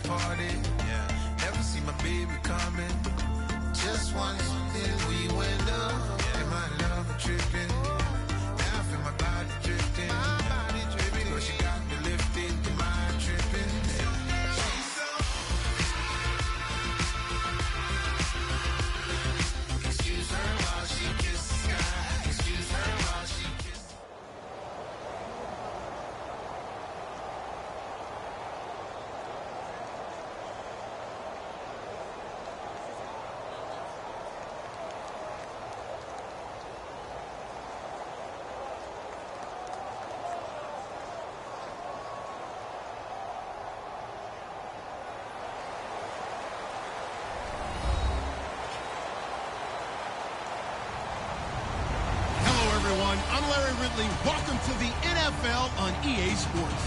party. Yeah. Never see my baby coming. Just once, then we went up. And my love tripping. Now I feel my body drifting. But she got me lifted, the mind tripping. She's so. Excuse her while she kisses the sky. Excuse her while she kisses. I'm Larry Ridley. Welcome to the NFL on EA Sports.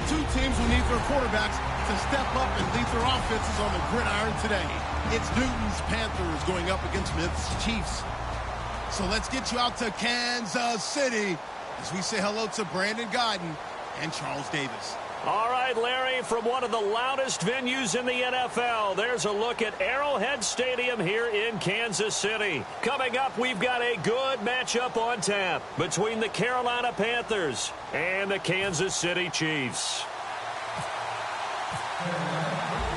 Two teams will need their quarterbacks to step up and lead their offenses on the gridiron today. It's Newton's Panthers going up against Smith's Chiefs. So let's get you out to Kansas City as we say hello to Brandon Godden and Charles Davis. All right, Larry, from one of the loudest venues in the NFL, there's a look at Arrowhead Stadium here in Kansas City. Coming up, we've got a good matchup on tap between the Carolina Panthers and the Kansas City Chiefs.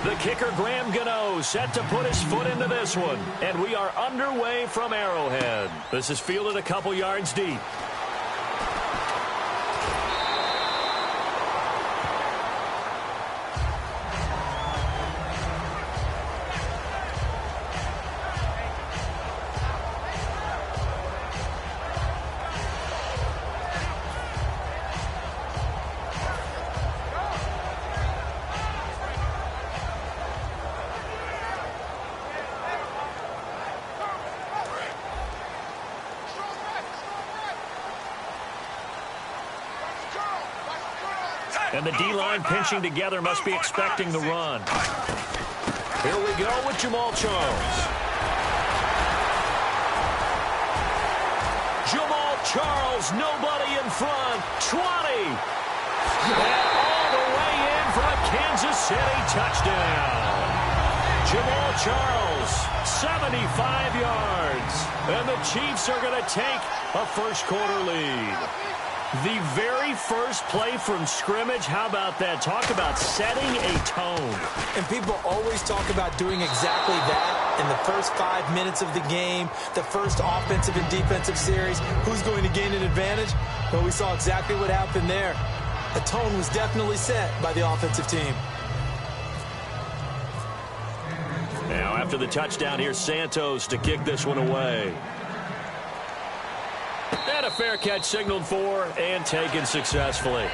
The kicker, Graham Gano, set to put his foot into this one. And we are underway from Arrowhead. This is fielded a couple yards deep. And the D-line pinching together must be expecting the run. Here we go with Jamal Charles. Jamal Charles, nobody in front. 20. And all the way in for a Kansas City touchdown. Jamal Charles, 75 yards. And the Chiefs are going to take a first-quarter lead. The very first play from scrimmage, how about that? Talk about setting a tone. And people always talk about doing exactly that in the first 5 minutes of the game, the first offensive and defensive series. Who's going to gain an advantage? Well, we saw exactly what happened there. The tone was definitely set by the offensive team. Now, after the touchdown, here's Santos to kick this one away. And a fair catch signaled for and taken successfully.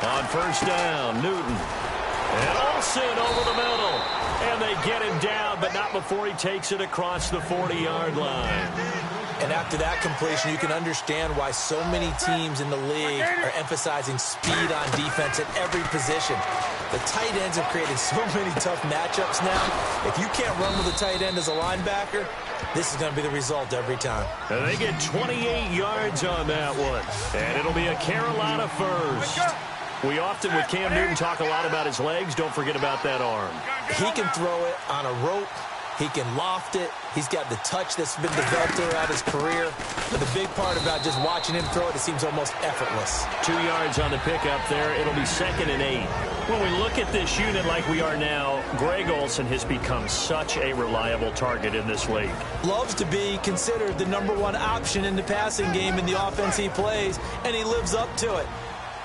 On first down, Newton. And Olsen over the middle. And they get him down, but not before he takes it across the 40-yard line. And after that completion, you can understand why so many teams in the league are emphasizing speed on defense at every position. The tight ends have created so many tough matchups now. If you can't run with a tight end as a linebacker, this is going to be the result every time. And they get 28 yards on that one. And it'll be a Carolina first. We often, with Cam Newton, talk a lot about his legs. Don't forget about that arm. He can throw it on a rope. He can loft it. He's got the touch that's been developed throughout his career. But the big part about just watching him throw it, it seems almost effortless. 2 yards on the pickup there. It'll be 2nd and 8. When we look at this unit like we are now, Greg Olsen has become such a reliable target in this league. Loves to be considered the #1 option in the passing game in the offense he plays, and he lives up to it.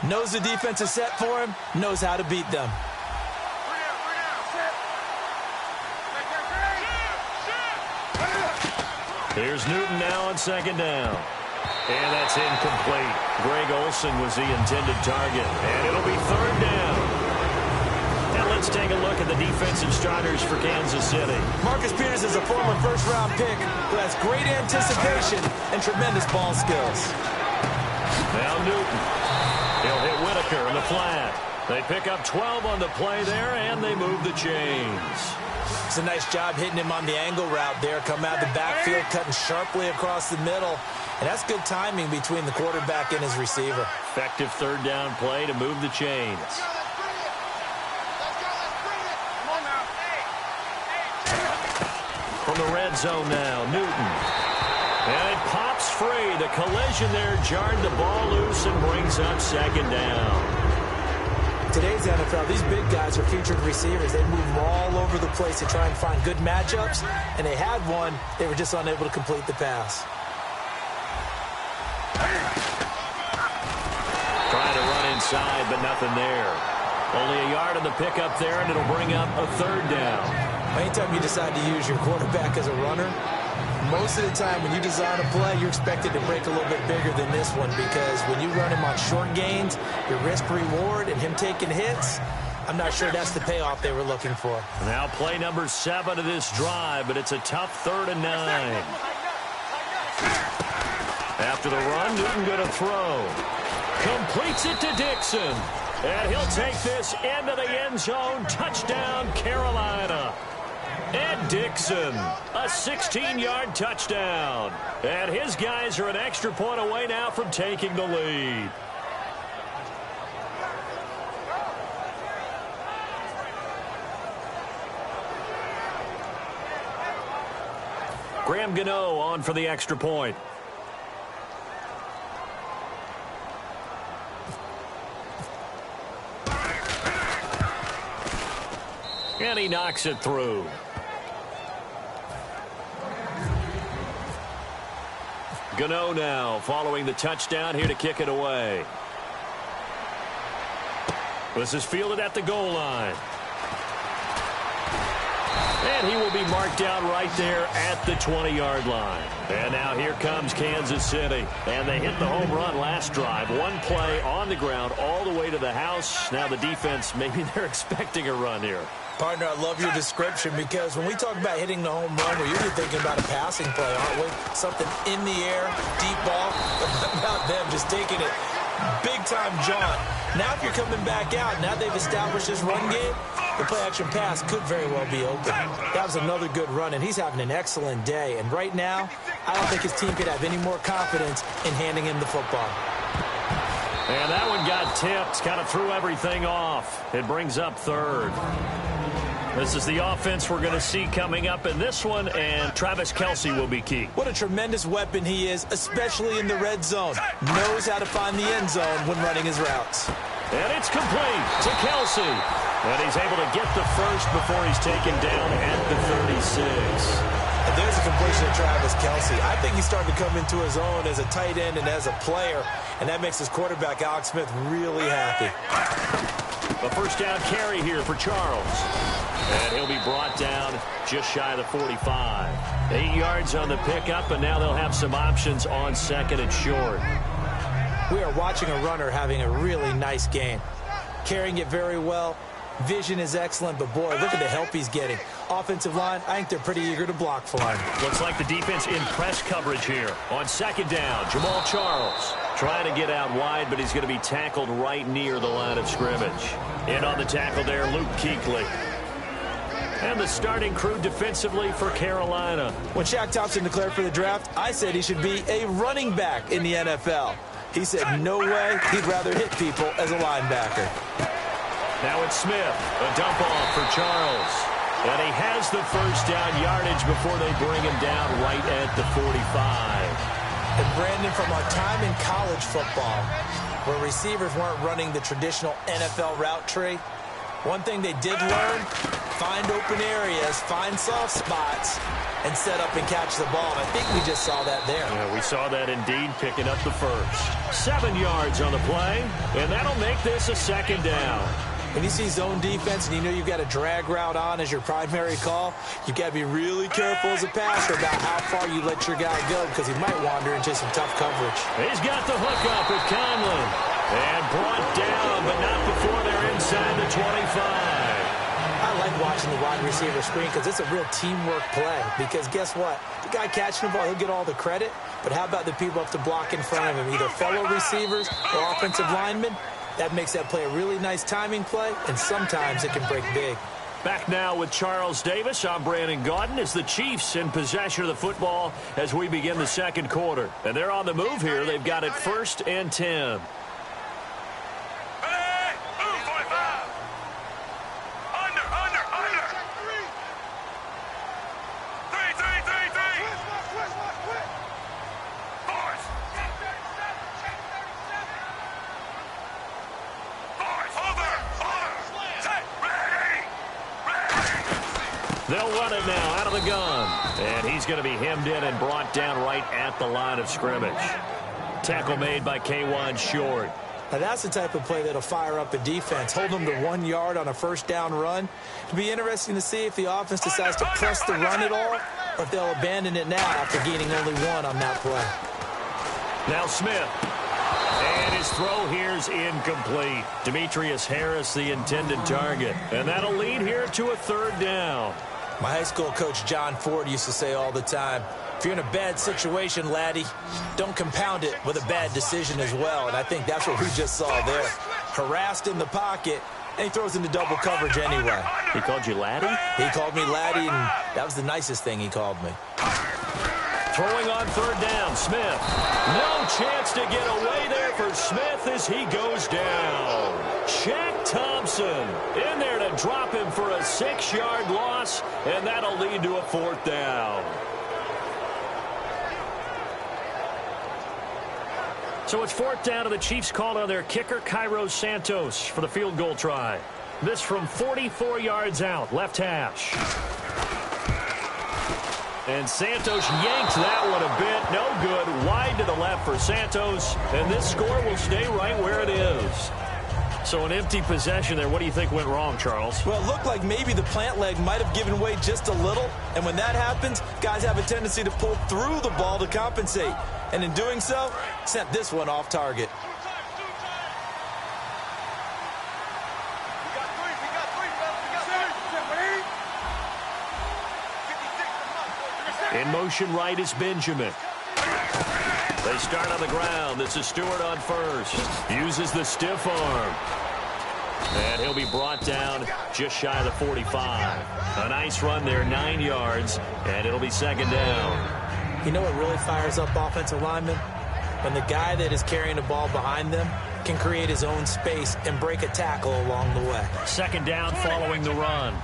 Knows the defense is set for him, knows how to beat them. Here's Newton now on 2nd down. And that's incomplete. Greg Olsen was the intended target. And it'll be 3rd down. And let's take a look at the defensive starters for Kansas City. Marcus Peters is a former first-round pick who has great anticipation and tremendous ball skills. Now Newton. He'll hit Whitaker in the flat. They pick up 12 on the play there, and they move the chains. It's a nice job hitting him on the angle route there. Come out the backfield, cutting sharply across the middle. And that's good timing between the quarterback and his receiver. Effective third down play to move the chains. From the red zone now, Newton. And it pops free. The collision there jarred the ball loose and brings up second down. Today's NFL, these big guys are featured receivers. They move all over the place to try and find good matchups, and they had one. They were just unable to complete the pass. Trying to run inside, but nothing there. Only a yard on the pickup there, and it'll bring up a third down. Anytime you decide to use your quarterback as a runner, most of the time when you design a play, you're expected to break a little bit bigger than this one, because when you run him on short gains, your risk-reward and him taking hits, I'm not sure that's the payoff they were looking for. Now play number 7 of this drive, but it's a tough 3rd and 9. After the run, Newton going to throw. Completes it to Dixon. And he'll take this into the end zone. Touchdown, Carolina. Ed Dixon, a 16-yard touchdown. And his guys are an extra point away now from taking the lead. Graham Gano on for the extra point. And he knocks it through. Gano now following the touchdown here to kick it away. This is fielded at the goal line. And he will be marked down right there at the 20-yard line. And now here comes Kansas City. And they hit the home run last drive. One play on the ground all the way to the house. Now the defense, maybe they're expecting a run here. Partner, I love your description, because when we talk about hitting the home run, we're usually thinking about a passing play, aren't we? Something in the air, deep ball. About them just taking it big-time jaunt. Now if you're coming back out, now they've established this run game, the play-action pass could very well be open. That was another good run, and he's having an excellent day. And right now, I don't think his team could have any more confidence in handing him the football. And that one got tipped, kind of threw everything off. It brings up 3rd. This is the offense we're going to see coming up in this one, and Travis Kelce will be key. What a tremendous weapon he is, especially in the red zone. Knows how to find the end zone when running his routes. And it's complete to Kelce. And he's able to get the first before he's taken down at the 36. And there's a completion to Travis Kelce. I think he's starting to come into his own as a tight end and as a player, and that makes his quarterback, Alex Smith, really happy. The first down carry here for Charles. And he'll be brought down just shy of the 45. 8 yards on the pickup, and now they'll have some options on 2nd and short. We are watching a runner having a really nice game. Carrying it very well. Vision is excellent, but boy, look at the help he's getting. Offensive line, I think they're pretty eager to block for him. Looks like the defense in press coverage here. On 2nd down, Jamal Charles trying to get out wide, but he's going to be tackled right near the line of scrimmage. In on the tackle there, Luke Kuechly. And the starting crew defensively for Carolina. When Shaq Thompson declared for the draft, I said he should be a running back in the NFL. He said no way, he'd rather hit people as a linebacker. Now it's Smith, a dump off for Charles. And he has the first down yardage before they bring him down right at the 45. And Brandon, from our time in college football, where receivers weren't running the traditional NFL route tree, one thing they did learn, find open areas, find soft spots, and set up and catch the ball. And I think we just saw that there. Yeah, we saw that indeed, picking up the first. 7 yards on the play, and that'll make this a 2nd down. When you see zone defense and you know you've got a drag route on as your primary call, you've got to be really careful as a passer about how far you let your guy go, because he might wander into some tough coverage. He's got the hook up with Conlon. And brought down, but not before they're inside the 25. watching the wide receiver screen because it's a real teamwork play. Because guess what? The guy catching the ball, he'll get all the credit. But how about the people up to block in front of him, either fellow receivers or offensive linemen? That makes that play a really nice timing play, and sometimes it can break big. Back now with Charles Davis. I'm Brandon Gaudin as the Chiefs in possession of the football as we begin the second quarter. And they're on the move here. They've got it 1st and 10. They'll run it now out of the gun. And he's going to be hemmed in and brought down right at the line of scrimmage. Tackle made by K'Wan Short. Now that's the type of play that'll fire up a defense. Hold them to 1 yard on a first down run. It'll be interesting to see if the offense decides to press the run at all, or if they'll abandon it now after gaining only 1 on that play. Now Smith. And his throw here's incomplete. Demetrius Harris, the intended target. And that'll lead here to a 3rd down. My high school coach, John Ford, used to say all the time, if you're in a bad situation, laddie, don't compound it with a bad decision as well. And I think that's what we just saw there. Harassed in the pocket, and he throws into double coverage anyway. He called you laddie? He called me laddie, and that was the nicest thing he called me. Throwing on 3rd down, Smith. No chance to get away there for Smith as he goes down. Shaq Thompson in there to drop him for a 6-yard loss, and that'll lead to a 4th down. So it's 4th down, and the Chiefs called on their kicker, Cairo Santos, for the field goal try. This from 44 yards out, left hash. And Santos yanked that one a bit. No good. Wide to the left for Santos. And this score will stay right where it is. So an empty possession there. What do you think went wrong, Charles? Well, it looked like maybe the plant leg might have given way just a little. And when that happens, guys have a tendency to pull through the ball to compensate. And in doing so, sent this one off target. In motion right is Benjamin. They start on the ground. This is Stewart on first. Uses the stiff arm. And he'll be brought down just shy of the 45. A nice run there, 9 yards, and it'll be 2nd down. You know what really fires up offensive linemen? When the guy that is carrying the ball behind them can create his own space and break a tackle along the way. 2nd down following the run.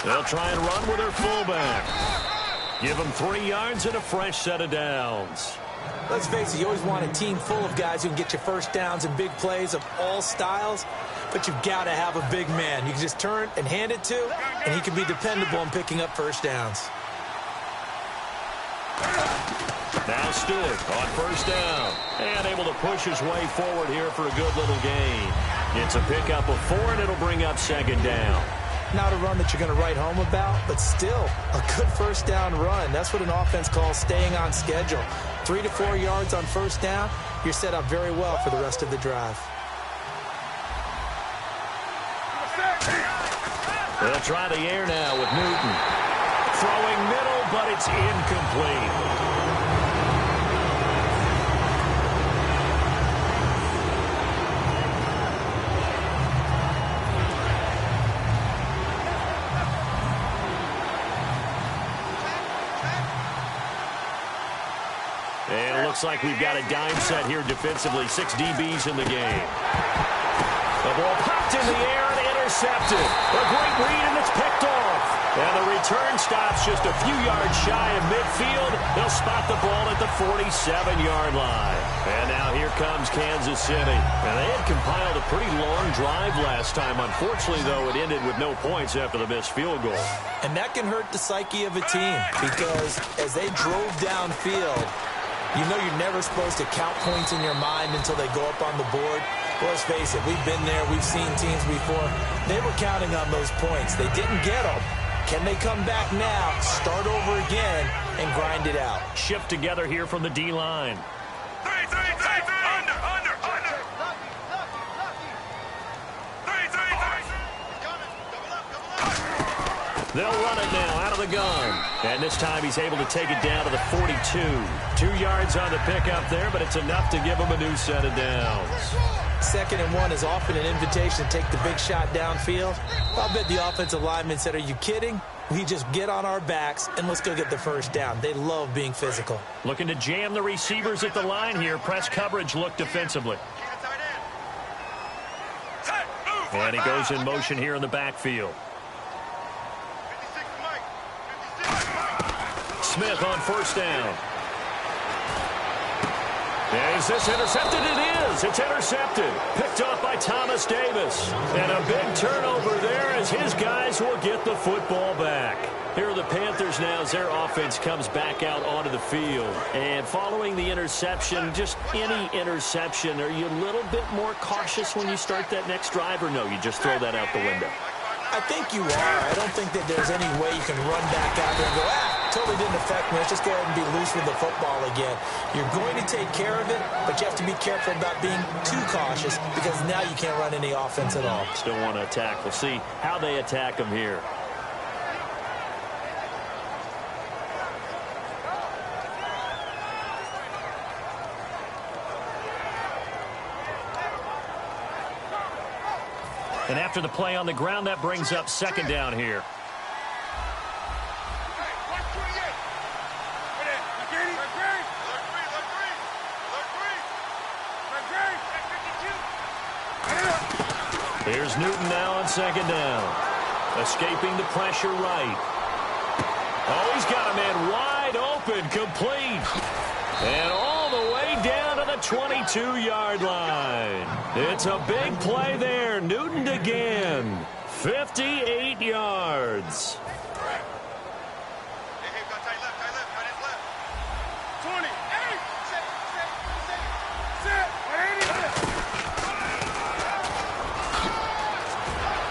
They'll try and run with their fullback. Give them 3 yards and a fresh set of downs. Let's face it, you always want a team full of guys who can get you first downs and big plays of all styles, but you've got to have a big man you can just turn and hand it to, and he can be dependable in picking up first downs. Now Stewart on 1st down, and able to push his way forward here for a good little gain. It's a pickup of 4, and it'll bring up 2nd down. Not a run that you're going to write home about, but still a good first down run. That's what an offense calls staying on schedule. 3 to 4 yards on first down, you're set up very well for the rest of the drive. They'll try the air now with Newton. Throwing middle, but it's incomplete. And it looks like we've got a dime set here defensively. 6 DBs in the game. The ball popped in the air and intercepted. A great read, and it's picked off. And the return stops just a few yards shy of midfield. They'll spot the ball at the 47-yard line. And now here comes Kansas City. And they had compiled a pretty long drive last time. Unfortunately, though, it ended with no points after the missed field goal. And that can hurt the psyche of a team because as they drove downfield, you know you're never supposed to count points in your mind until they go up on the board. Well, let's face it, we've been there. We've seen teams before. They were counting on those points. They didn't get them. Can they come back now, start over again, and grind it out? Shift together here from the D-line. They'll run it now out of the gun. And this time he's able to take it down to the 42. 2 yards on the pickup there, but it's enough to give him a new set of downs. 2nd and 1 is often an invitation to take the big shot downfield. I'll bet the offensive lineman said, are you kidding? We just get on our backs and let's go get the first down. They love being physical. Looking to jam the receivers at the line here. Press coverage look defensively. And he goes in motion here in the backfield. Smith on first down. Is this intercepted? It is. It's intercepted. Picked off by Thomas Davis. And a big turnover there as his guys will get the football back. Here are the Panthers now as their offense comes back out onto the field. And following the interception, just any interception, are you a little bit more cautious when you start that next drive, or no, you just throw that out the window? I think you are. I don't think that there's any way you can run back out there and go, totally didn't affect me. Let's just go ahead and be loose with the football again. You're going to take care of it, but you have to be careful about being too cautious because now you can't run any offense at all. Still want to attack. We'll see how they attack them here. And after the play on the ground, that brings up 2nd down here. Here's Newton now on 2nd down. Escaping the pressure right. Oh, he's got a man wide open, complete. And all the way down to the 22-yard line. It's a big play there. Newton again. 58 yards.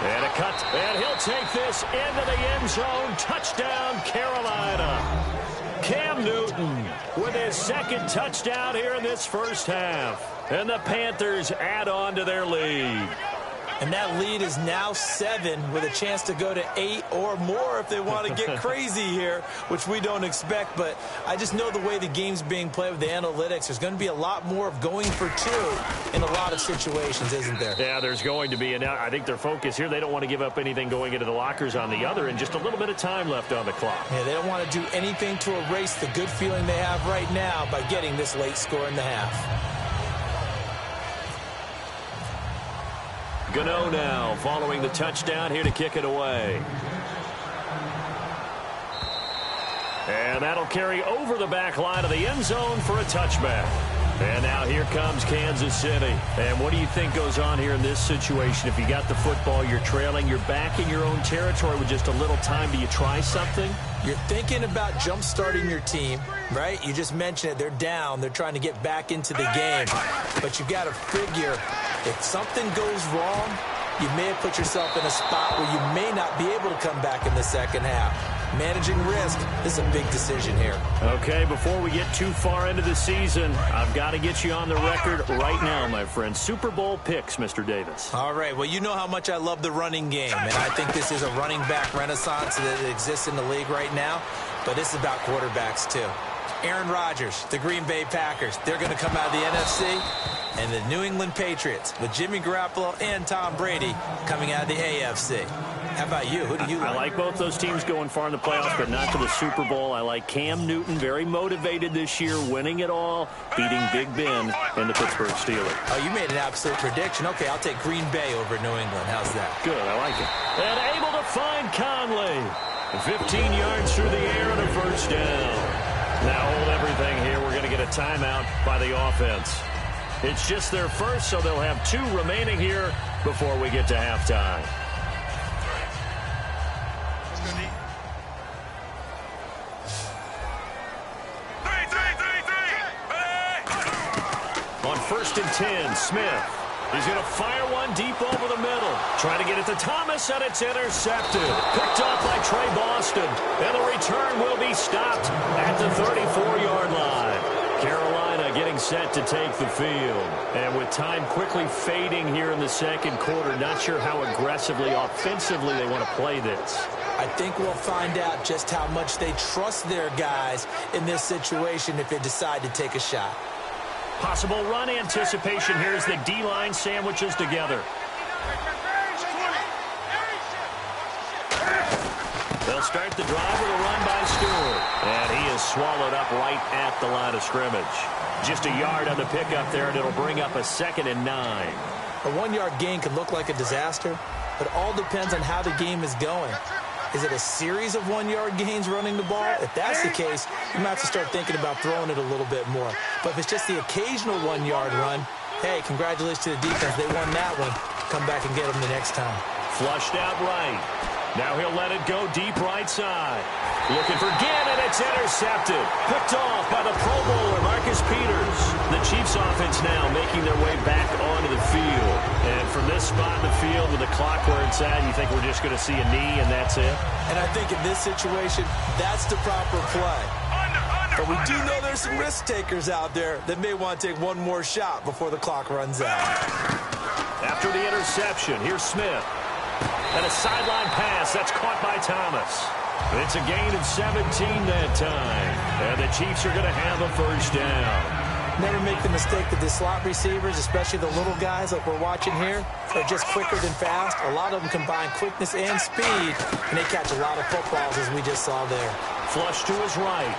And a cut, and he'll take this into the end zone. Touchdown, Carolina. Cam Newton with his 2nd touchdown here in this first half. And the Panthers add on to their lead. And that lead is now 7 with a chance to go to 8 or more if they want to get crazy here, which we don't expect. But I just know the way the game's being played with the analytics, there's going to be a lot more of going for 2 in a lot of situations, isn't there? Yeah, there's going to be. And now I think their focus here, they don't want to give up anything going into the lockers on the other, and just a little bit of time left on the clock. Yeah, they don't want to do anything to erase the good feeling they have right now by getting this late score in the half. Gano now following the touchdown here to kick it away. And that'll carry over the back line of the end zone for a touchback. And now here comes Kansas City. And what do you think goes on here in this situation? If you got the football, you're trailing, you're back in your own territory with just a little time. Do you try something? You're thinking about jump-starting your team, right? You just mentioned it. They're down. They're trying to get back into the game. But you got to figure if something goes wrong, you may have put yourself in a spot where you may not be able to come back in the second half. Managing risk is a big decision here. Okay, before we get too far into the season, I've got to get you on the record right now, my friend. Super Bowl picks, Mr. Davis. All right, well, you know how much I love the running game, and I think this is a running back renaissance that exists in the league right now, but it's about quarterbacks, too. Aaron Rodgers, the Green Bay Packers, they're going to come out of the NFC, and the New England Patriots with Jimmy Garoppolo and Tom Brady coming out of the AFC. How about you? Who do you like? I like both those teams going far in the playoffs, but not to the Super Bowl. I like Cam Newton, very motivated this year, winning it all, beating Big Ben and the Pittsburgh Steelers. Oh, you made an absolute prediction. Okay, I'll take Green Bay over New England. How's that? Good, I like it. And able to find Conley. 15 yards through the air and a first down. Now hold everything here. We're going to get a timeout by the offense. It's just their first, so they'll have 2 remaining here before we get to halftime. On 1st and 10, Smith. He's going to fire one deep over the middle. Trying to get it to Thomas, and it's intercepted. Picked off by Trey Boston. And the return will be stopped at the 34-yard line. Carolina getting set to take the field. And with time quickly fading here in the second quarter, not sure how aggressively, offensively they want to play this. I think we'll find out just how much they trust their guys in this situation if they decide to take a shot. Possible run anticipation here as the D-line sandwiches together. They'll start the drive with a run by Stewart. And he is swallowed up right at the line of scrimmage. Just a yard on the pickup there, and it'll bring up a 2nd and 9. A 1-yard gain could look like a disaster, but it all depends on how the game is going. Is it a series of 1-yard gains running the ball? If that's the case, you might have to start thinking about throwing it a little bit more. But if it's just the occasional 1-yard run, hey, congratulations to the defense. They won that one. Come back and get them the next time. Flushed out right. Now he'll let it go deep right side. Looking for Ginn, and it's intercepted. Picked off by the Pro Bowler, Marcus Peters. The Chiefs offense now making their way back onto the field. And from this spot in the field with the clock where it's at, you think we're just going to see a knee and that's it? And I think in this situation, that's the proper play. But we do know there's some risk takers out there that may want to take one more shot before the clock runs out. After the interception, here's Smith. And a sideline pass. That's caught by Thomas. It's a gain of 17 that time. And the Chiefs are going to have a first down. Never make the mistake that the slot receivers, especially the little guys like we're watching here, are just quicker than fast. A lot of them combine quickness and speed, and they catch a lot of footballs, as we just saw there. Flush to his right.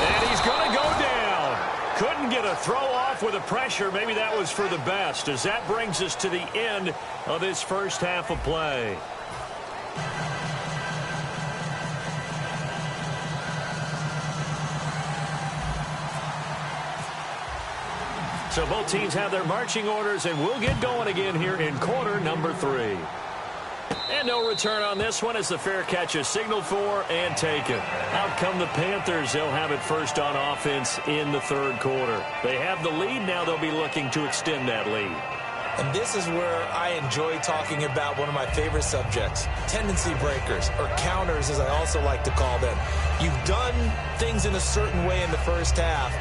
And he's going to go down. Couldn't get a throw off with the pressure. Maybe that was for the best, as that brings us to the end of this first half of play. So both teams have their marching orders, and we'll get going again here in quarter number 3. And no return on this one as the fair catch is signaled for and taken. Out come the Panthers. They'll have it first on offense in the third quarter. They have the lead. Now they'll be looking to extend that lead. And this is where I enjoy talking about one of my favorite subjects, tendency breakers, or counters as I also like to call them. You've done things in a certain way in the first half,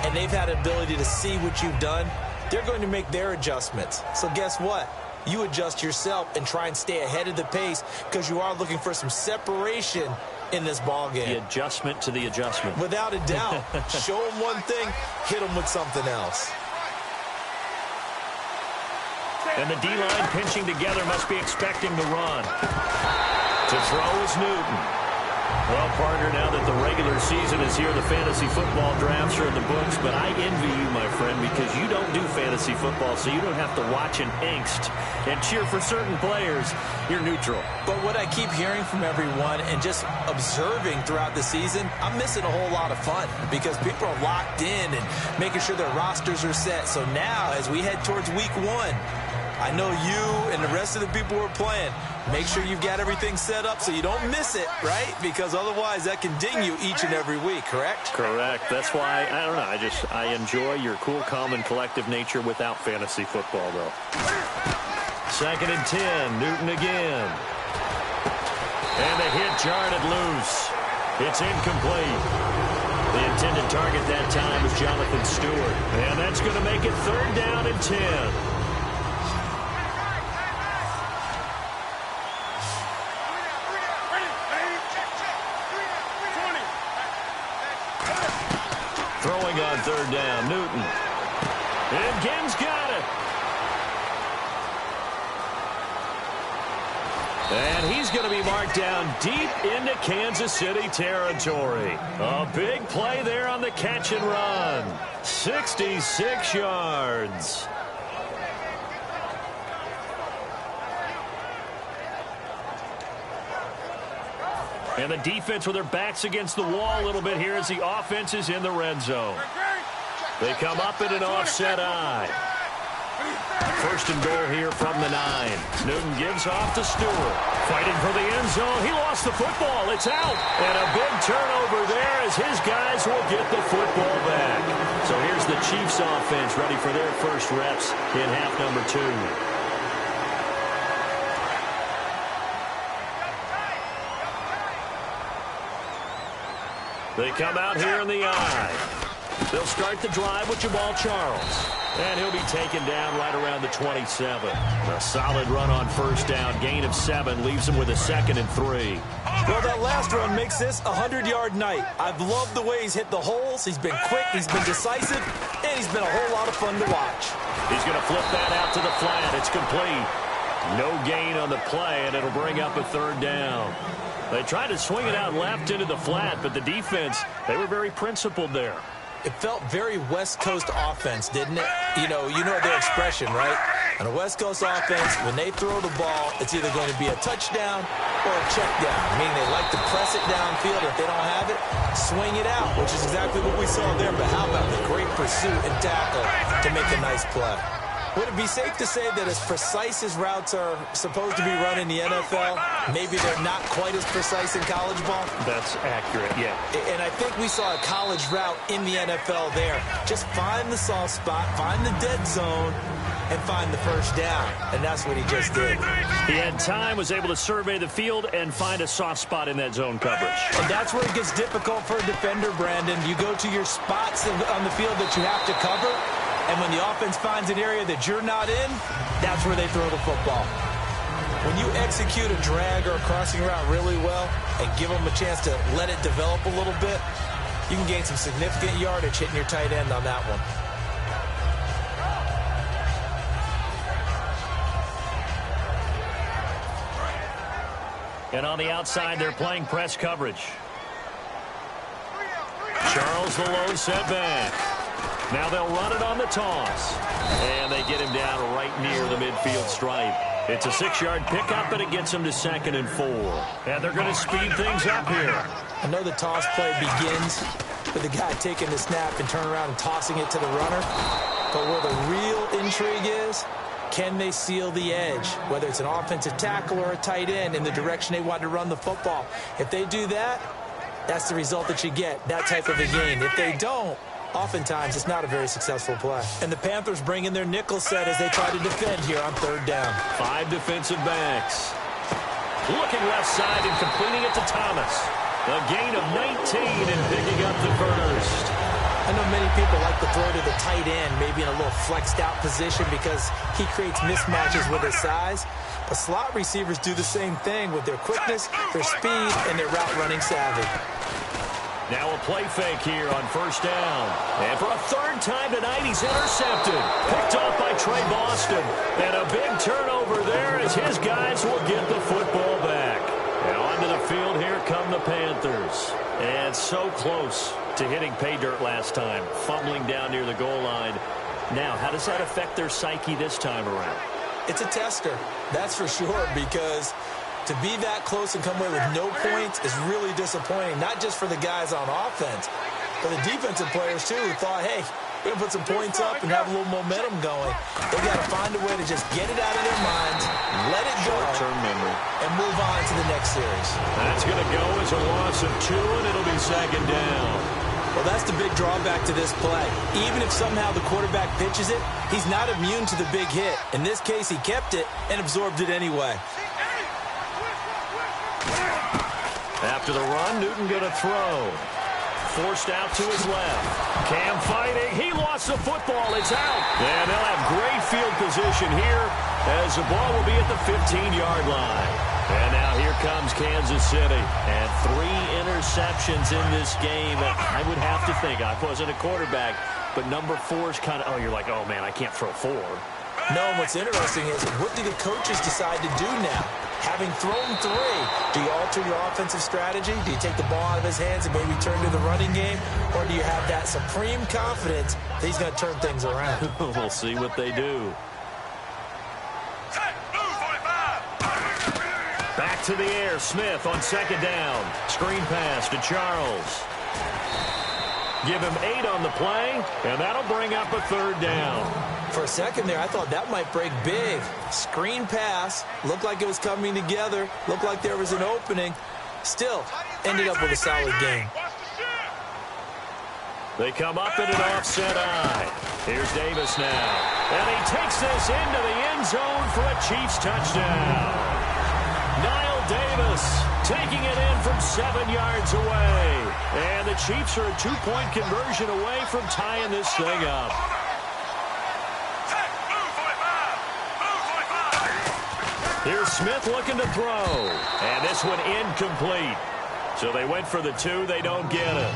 and they've had an ability to see what you've done. They're going to make their adjustments. So guess what? You adjust yourself and try and stay ahead of the pace because you are looking for some separation in this ball game. The adjustment to the adjustment. Without a doubt. Show them one thing, hit them with something else. And the D-line pinching together must be expecting the run. To throw is Newton. Well, partner, now that the regular season is here, the fantasy football drafts are in the books, but I envy you, my friend, because you don't do fantasy football, so you don't have to watch an angst and cheer for certain players. You're neutral. But what I keep hearing from everyone and just observing throughout the season, I'm missing a whole lot of fun because people are locked in and making sure their rosters are set. So now, as we head towards week 1, I know you and the rest of the people who are playing, make sure you've got everything set up so you don't miss it, right? Because otherwise that can ding you each and every week, correct? Correct. That's why, I don't know, I enjoy your cool, calm, and collective nature without fantasy football, though. 2nd and 10, Newton again. And the hit jarred it loose. It's incomplete. The intended target that time was Jonathan Stewart. And that's going to make it 3rd down and 10. Throwing on 3rd down, Newton. And Ginn's got it. And he's going to be marked down deep into Kansas City territory. A big play there on the catch and run. 66 yards. And the defense with their backs against the wall a little bit here as the offense is in the red zone. They come up in an offset eye. 1st and goal here from the 9. Newton gives off to Stewart. Fighting for the end zone. He lost the football. It's out. And a big turnover there as his guys will get the football back. So here's the Chiefs offense ready for their first reps in half number 2. They come out here in the eye. They'll start the drive with Jamal Charles. And he'll be taken down right around the 27. A solid run on first down. Gain of 7 leaves him with a 2nd and 3. Well, that last run makes this a 100-yard night. I've loved the way he's hit the holes. He's been quick, he's been decisive, and he's been a whole lot of fun to watch. He's going to flip that out to the flat. It's complete. No gain on the play, and it'll bring up a 3rd down. They tried to swing it out left into the flat, but the defense, they were very principled there. It felt very West Coast offense, didn't it? You know their expression, right? On a West Coast offense, when they throw the ball, it's either going to be a touchdown or a check down, meaning they like to press it downfield, or if they don't have it, swing it out, which is exactly what we saw there. But how about the great pursuit and tackle to make a nice play? Would it be safe to say that as precise as routes are supposed to be run in the NFL, maybe they're not quite as precise in college ball? That's accurate, yeah. And I think we saw a college route in the NFL there. Just find the soft spot, find the dead zone, and find the first down. And that's what he just did. He had time, was able to survey the field and find a soft spot in that zone coverage. And that's where it gets difficult for a defender, Brandon. You go to your spots on the field that you have to cover, and when the offense finds an area that you're not in, that's where they throw the football. When you execute a drag or a crossing route really well and give them a chance to let it develop a little bit, you can gain some significant yardage hitting your tight end on that one. And on the outside, they're playing press coverage. Charles, the low setback. Now they'll run it on the toss. And they get him down right near the midfield stripe. It's a 6-yard pickup, and it gets him to 2nd and 4. And they're going to speed things up here. I know the toss play begins with the guy taking the snap and turning around and tossing it to the runner. But where the real intrigue is, can they seal the edge, whether it's an offensive tackle or a tight end, in the direction they want to run the football? If they do that, that's the result that you get, that type of a gain. If they don't, oftentimes it's not a very successful play. And the Panthers bring in their nickel set as they try to defend here on 3rd down. 5 defensive backs. Looking left side and completing it to Thomas. A gain of 19 and picking up the first. I know many people like to throw to the tight end, maybe in a little flexed out position because he creates mismatches with his size. But slot receivers do the same thing with their quickness, their speed, and their route running savvy. Now a play fake here on 1st down. And for a 3rd time tonight, he's intercepted. Picked off by Trey Boston. And a big turnover there as his guys will get the football back. Now onto the field, here come the Panthers. And so close to hitting pay dirt last time. Fumbling down near the goal line. Now, how does that affect their psyche this time around? It's a tester, that's for sure, because to be that close and come away with no points is really disappointing, not just for the guys on offense, but the defensive players, too, who thought, hey, we're going to put some points up and have a little momentum going. They got to find a way to just get it out of their minds, let it go, short-term memory, and move on to the next series. That's going to go as a loss of 2, and it'll be 2nd down. Well, that's the big drawback to this play. Even if somehow the quarterback pitches it, he's not immune to the big hit. In this case, he kept it and absorbed it anyway. After the run, Newton going to throw. Forced out to his left. Cam fighting. He lost the football. It's out. And they'll have great field position here as the ball will be at the 15-yard line. And now here comes Kansas City. And 3 interceptions in this game. I would have to think, I wasn't a quarterback, but number 4 is kind of, you're like, oh, man, I can't throw 4. No, what's interesting is, what do the coaches decide to do now? Having thrown 3, do you alter your offensive strategy? Do you take the ball out of his hands and maybe turn to the running game? Or do you have that supreme confidence that he's going to turn things around? We'll see what they do. Back to the air. Smith on 2nd down. Screen pass to Charles. Give him 8 on the play, and that'll bring up a 3rd down. For a second there, I thought that might break big. Screen pass. Looked like it was coming together. Looked like there was an opening. Still, ended up with a solid game. They come up in an offset eye. Here's Davis now. And he takes this into the end zone for a Chiefs touchdown. Niall Davis taking it in from 7 yards away. And the Chiefs are a 2-point conversion away from tying this thing up. Here's Smith looking to throw. And this one incomplete. So they went for the 2. They don't get it.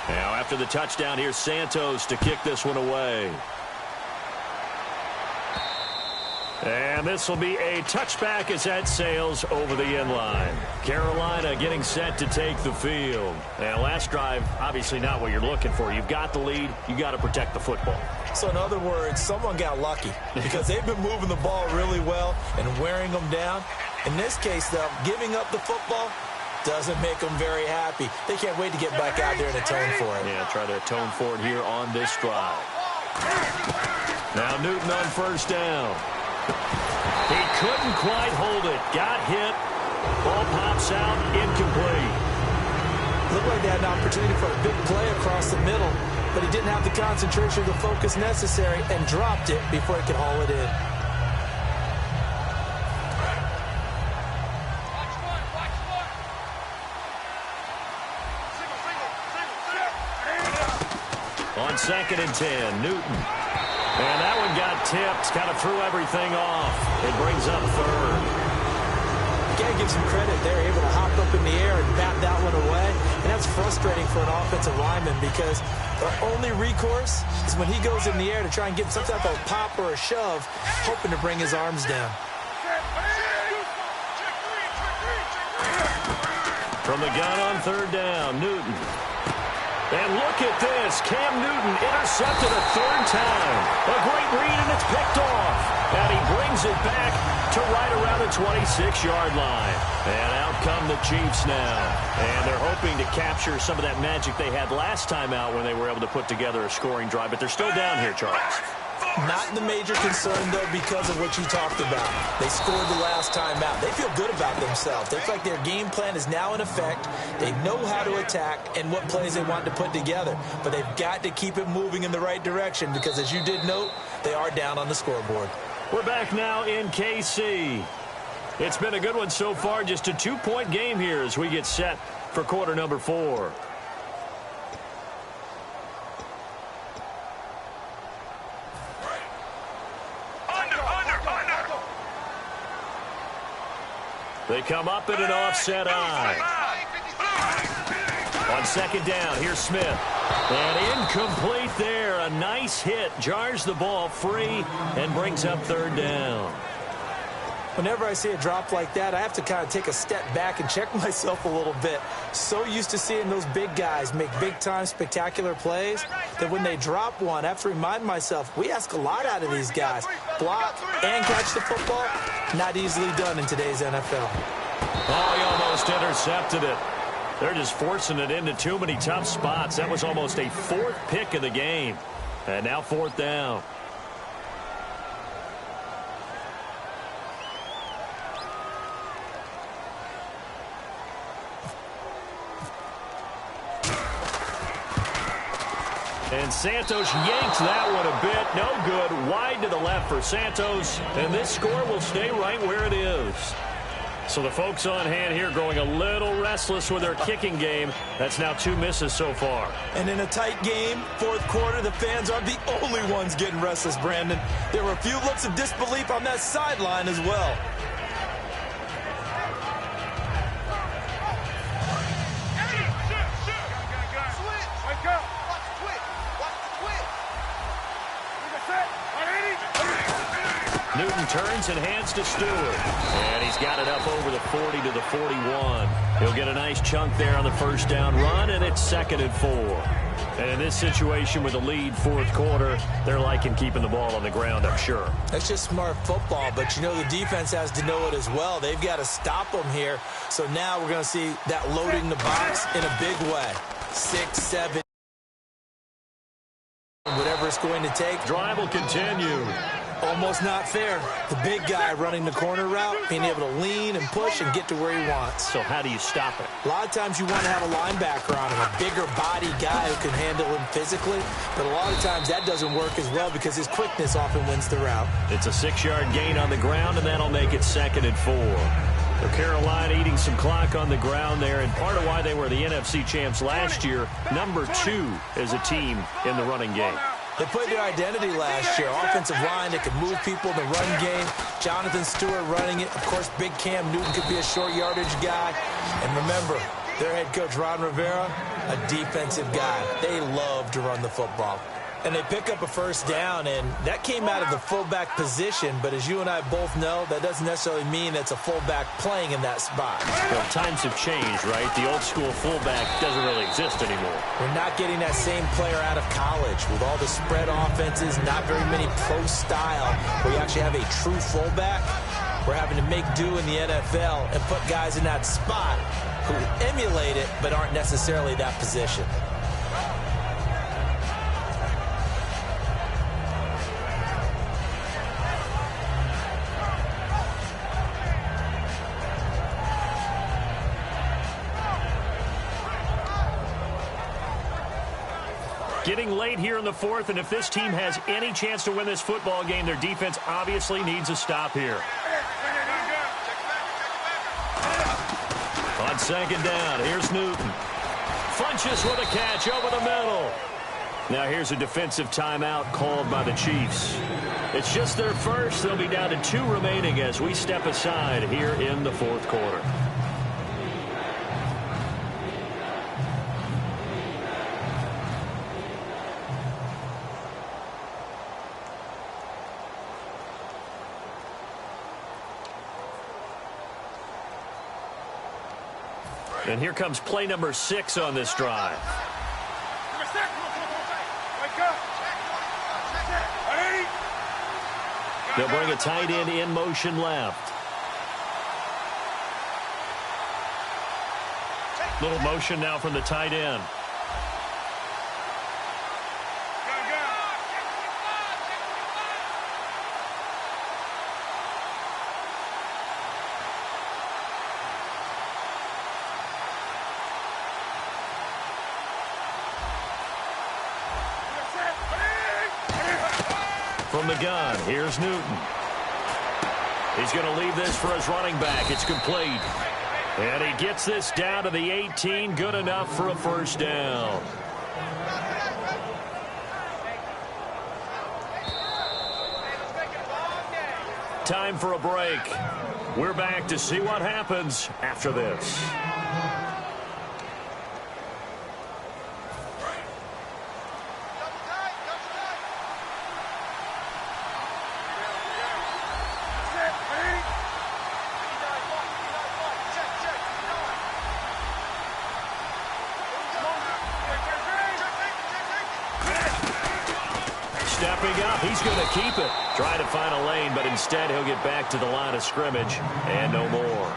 Now after the touchdown, here's Santos to kick this one away. And this will be a touchback as that sails over the end line. Carolina getting set to take the field. And last drive, obviously not what you're looking for. You've got the lead. You got to protect the football. So in other words, someone got lucky because they've been moving the ball really well and wearing them down. In this case, though, giving up the football doesn't make them very happy. They can't wait to get back out there and atone for it. Yeah, try to atone for it here on this drive. Now Newton on first down. He couldn't quite hold it. Got hit. Ball pops out. Incomplete. Looked like they had an opportunity for a big play across the middle, but he didn't have the concentration or the focus necessary and dropped it before he could haul it in. On 2nd and 10, Newton. And that one got tipped, kind of threw everything off. It brings up 3rd. You got to give some credit. They're able to hop up in the air and bat that one away. And that's frustrating for an offensive lineman because their only recourse is when he goes in the air to try and get some type of pop or a shove, hoping to bring his arms down. From the gun on 3rd down, Newton. And look at this. Cam Newton intercepted a 3rd time. A great read, and it's picked off. And he brings it back to right around the 26-yard line. And out come the Chiefs now. And they're hoping to capture some of that magic they had last time out when they were able to put together a scoring drive. But they're still down here, Charles. Not the major concern, though, because of what you talked about. They scored the last time out. They feel good about themselves. They feel like their game plan is now in effect. They know how to attack and what plays they want to put together. But they've got to keep it moving in the right direction because, as you did note, they are down on the scoreboard. We're back now in KC. It's been a good one so far. Just a 2-point game here as we get set for quarter number 4. They come up in an offset eye. On 2nd down, here's Smith. And incomplete there. A nice hit. Jars the ball free and brings up 3rd down. Whenever I see a drop like that, I have to kind of take a step back and check myself a little bit. So used to seeing those big guys make big-time spectacular plays that when they drop one, I have to remind myself, we ask a lot out of these guys. Block and catch the football, not easily done in today's NFL. Oh, he almost intercepted it. They're just forcing it into too many tough spots. That was almost a 4th pick of the game. And now 4th down. And Santos yanked that one a bit. No good. Wide to the left for Santos. And this score will stay right where it is. So the folks on hand here growing a little restless with their kicking game. That's now 2 misses so far. And in a tight game, 4th quarter, the fans aren't the only ones getting restless, Brandon. There were a few looks of disbelief on that sideline as well. Newton turns and hands to Stewart. And he's got it up over the 40 to the 41. He'll get a nice chunk there on the 1st down run, and it's 2nd and 4. And in this situation with a lead 4th quarter, they're liking keeping the ball on the ground, I'm sure. That's just smart football, but you know the defense has to know it as well. They've got to stop them here. So now we're going to see that loading the box in a big way. 6, 7, whatever it's going to take. Drive will continue. Almost not fair. The big guy running the corner route, being able to lean and push and get to where he wants. So how do you stop it? A lot of times you want to have a linebacker on him, a bigger body guy who can handle him physically. But a lot of times that doesn't work as well because his quickness often wins the route. It's a 6-yard gain on the ground, and that'll make it 2nd and 4. So Carolina eating some clock on the ground there, and part of why they were the NFC champs last year, number 2 as a team in the running game. They played their identity last year. Offensive line that could move people in the run game. Jonathan Stewart running it. Of course, big Cam Newton could be a short yardage guy. And remember, their head coach, Ron Rivera, a defensive guy. They love to run the football. And they pick up a first down, and that came out of the fullback position. But as you and I both know, that doesn't necessarily mean it's a fullback playing in that spot. Well, times have changed, right? The old school fullback doesn't really exist anymore. We're not getting that same player out of college with all the spread offenses, not very many pro style where you actually have a true fullback. We're having to make do in the NFL and put guys in that spot who emulate it but aren't necessarily that position. Getting late here in the fourth, and if this team has any chance to win this football game, their defense obviously needs a stop here. On second down, here's Newton. Funches with a catch over the middle. Now here's a defensive timeout called by the Chiefs. It's just their first. They'll be down to 2 remaining as we step aside here in the fourth quarter. And here comes play number 6 on this drive. They'll bring a tight end in motion left. Little motion now from the tight end. From the gun, here's Newton. He's going to leave this for his running back. It's complete. And he gets this down to the 18. Good enough for a first down. Time for a break. We're back to see what happens after this. Stepping up, he's going to keep it. Trying to find a lane, but instead he'll get back to the line of scrimmage and no more.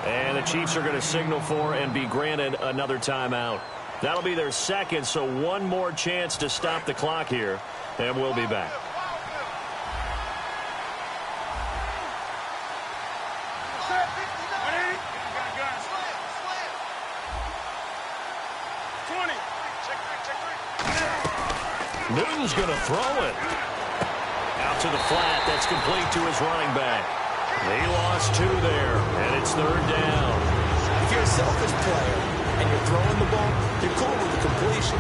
And the Chiefs are going to signal for and be granted another timeout. That'll be their second, so one more chance to stop the clock here, and we'll be back. Newton's going to throw it. Out to the flat. That's complete to his running back. He lost 2 there, and it's third down. If you're a selfish player and you're throwing the ball, you're cool with the completion.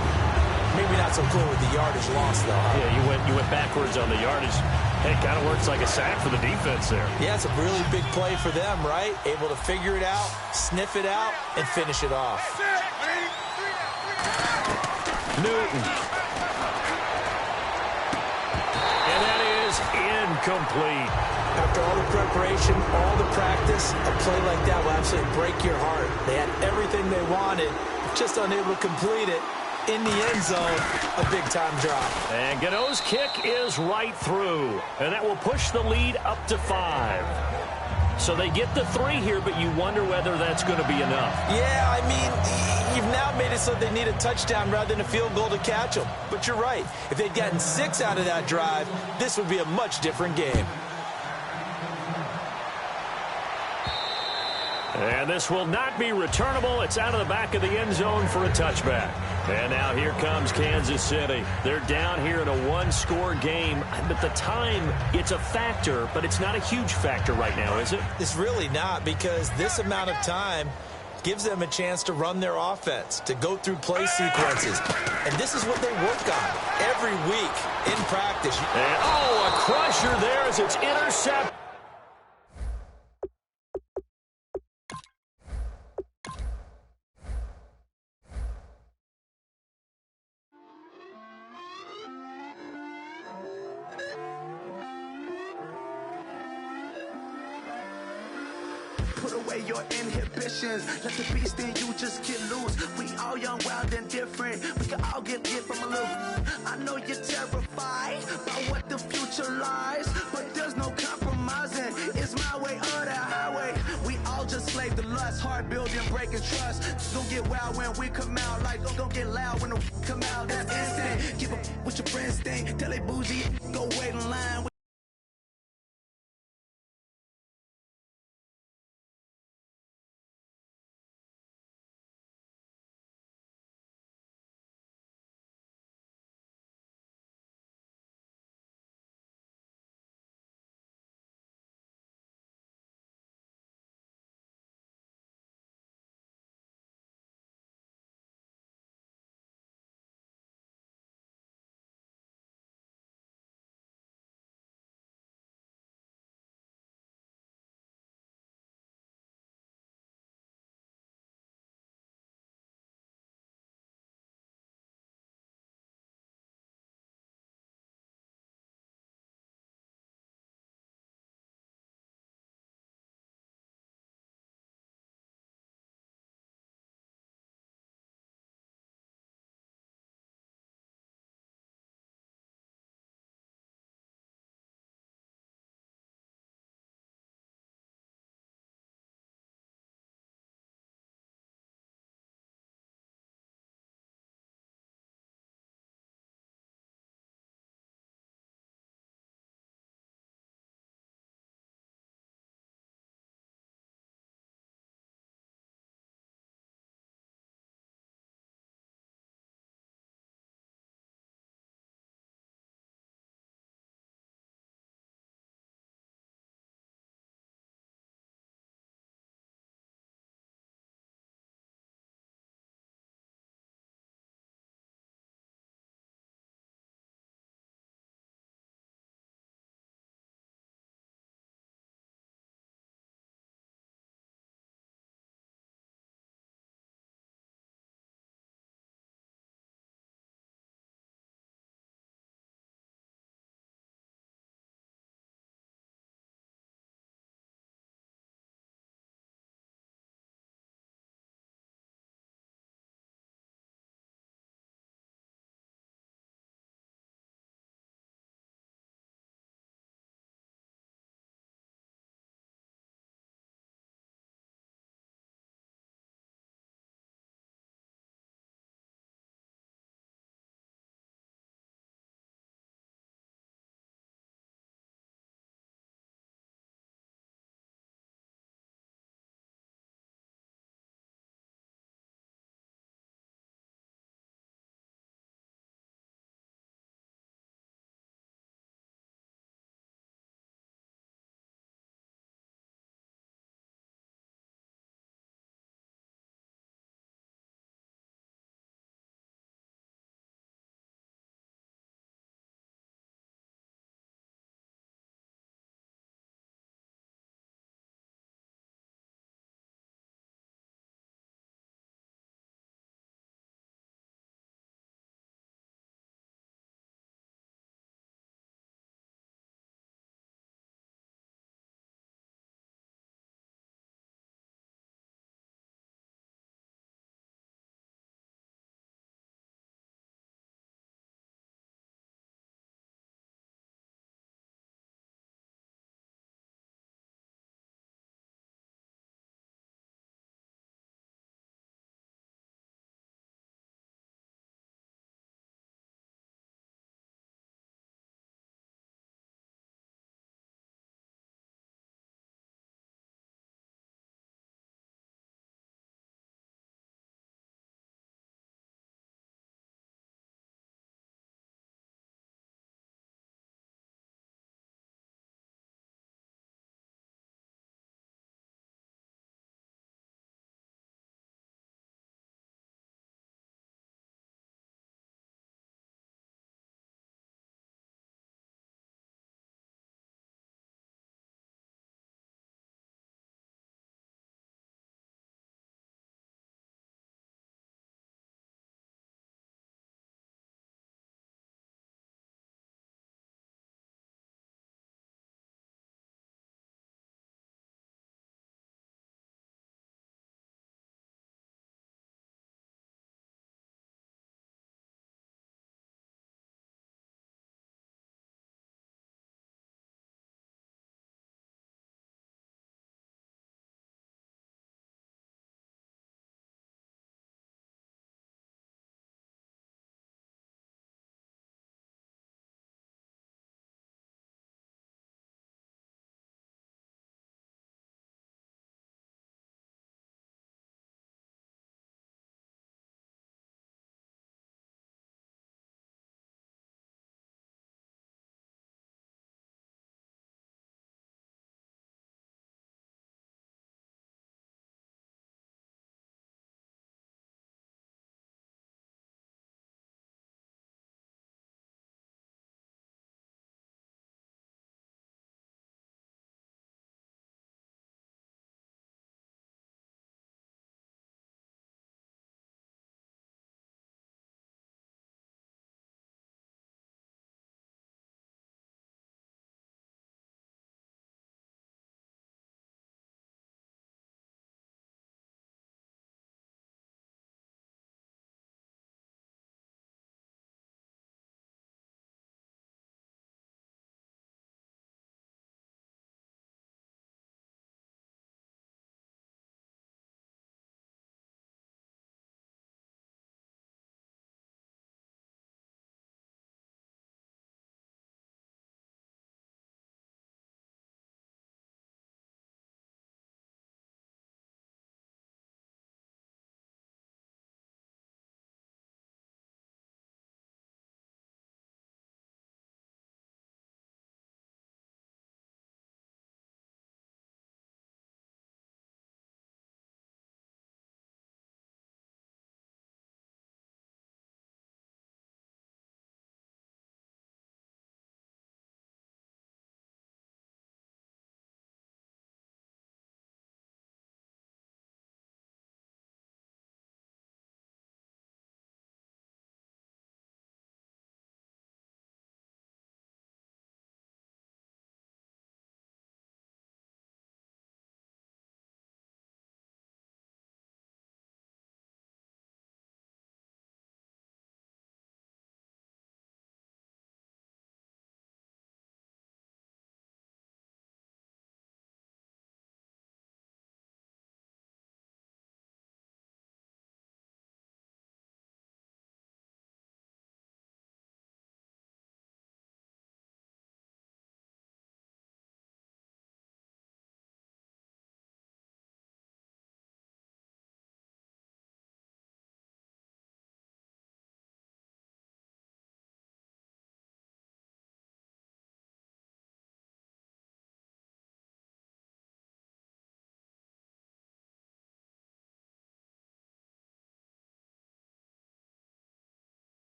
Maybe not so cool with the yardage loss, though. Huh? Yeah, you went backwards on the yardage. Hey, it kind of works like a sack for the defense there. Yeah, it's a really big play for them, right? Able to figure it out, sniff it out, and finish it off. Newton. And that is incomplete. After all the preparation, all the practice, a play like that will absolutely break your heart. They had everything they wanted, just unable to complete it. In the end zone, a big-time drop. And Gano's kick is right through. And that will push the lead up to 5. So they get the 3 here, but you wonder whether that's going to be enough. Yeah, I mean, you've now made it so they need a touchdown rather than a field goal to catch them. But you're right. If they'd gotten 6 out of that drive, this would be a much different game. And this will not be returnable. It's out of the back of the end zone for a touchback. And now here comes Kansas City. They're down here in a 1-score game. At the time, it's a factor, but it's not a huge factor right now, is it? It's really not, because this amount of time, gives them a chance to run their offense, to go through play sequences. And this is what they work on every week in practice. And, a crusher there as it's intercepted. Put away your inhibitions. Let the beast in you just get loose. We all young, wild, and different. We can all get from a little. I know you're terrified by what the future lies, but there's no compromising. It's my way or the highway. We all just slave to lust, hard building, breaking trust. Don't get wild when we come out, like don't get loud when the come out. That's instant. Keep up with your friends thing. Tell they bougie, go wait in line.